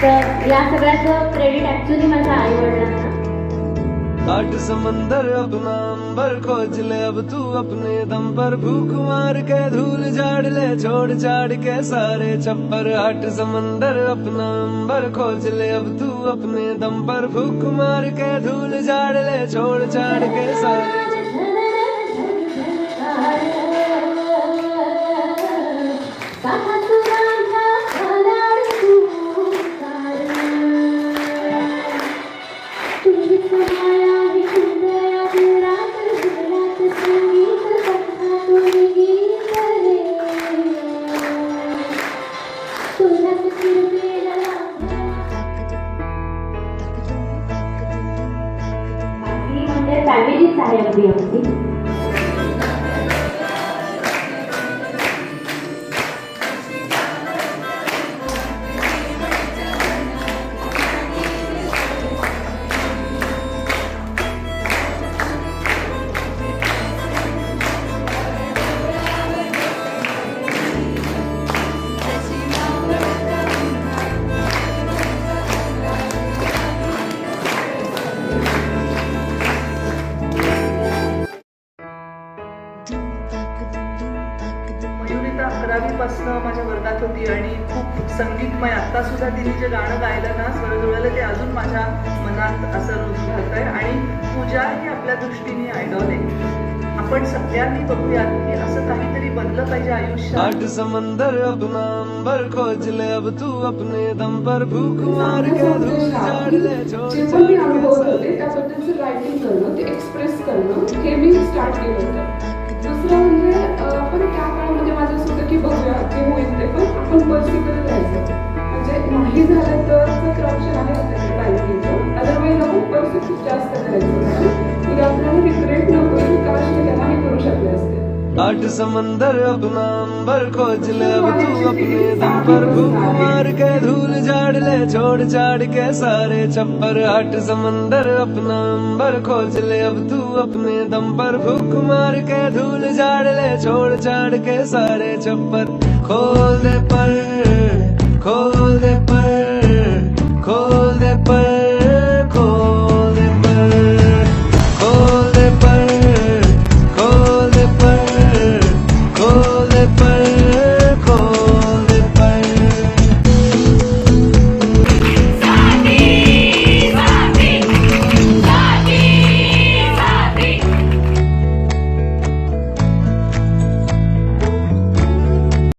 तर या सगळ्याचं क्रेडिट ऍक्च्युली माझ्या आई वडिलांना। आठ समंदर अपना अंबर खोज ले अब तू अपने दम पर, भूख मार के धूल झाड़ ले छोड़ छाड़ के सारे छप्पर। आठ समंदर अपना अंबर खोज ले अब तू अपने दम पर, भूख मार के धूल झाड़ ले छोड़ छाड़ के सारे फॅमिलीच आहे अगदी आमची। मयुरिता 11वी पासून माझ्या वर्गात होती आणि खूप संगीतमय, आता सुद्धा तिने जे गाणं गायलं ना स्वर जुळलं ते अजून माझ्या मनात असं रुजत आहे। आणि पूजा ही आपल्या दृष्टीने आयडॉल आहे। आपण सगळ्यांनी बघूयात की असं काहीतरी बनलं पाहिजे आयुष्यात। आठ समंदर अपना अंबर खोज ले अब तू अपने दम पर, भूख मार के धूल झाड़ ले छोड़ जे पण मी अनुभवत होते त्याबद्दलचं रायटिंग करणं, ते एक्सप्रेस करणं हे मी स्टार्ट केलं होतं। दुसरं म्हणजे पण त्या काळामध्ये माझं असं होतं की बघूया ते होईल ते, पण आपण पर्स्यू करत राहायचं। म्हणजे नाही झालं तर ऑप्शन आहे आपल्याकडे रायटिंगचं, अदरवाईज आपण पर्स्यू खूप जास्त करायचं, कारण उद्या आपल्याला रिग्रेट नको की काश मी तेव्हाही करू शकले असते। आठ समंदर अपना अंबर खोज ले अब तू अपने दम पर, भूख मार के धूल झाड़ ले छोड़ छाड़ के सारे छप्पर। आठ समंदर अपना अंबर खोज ले अब तू अपने दम पर, भूख मार के धूल झाड़ ले छोड़ छाड़ के सारे छप्पर। खोल दे पर, खोल दे पर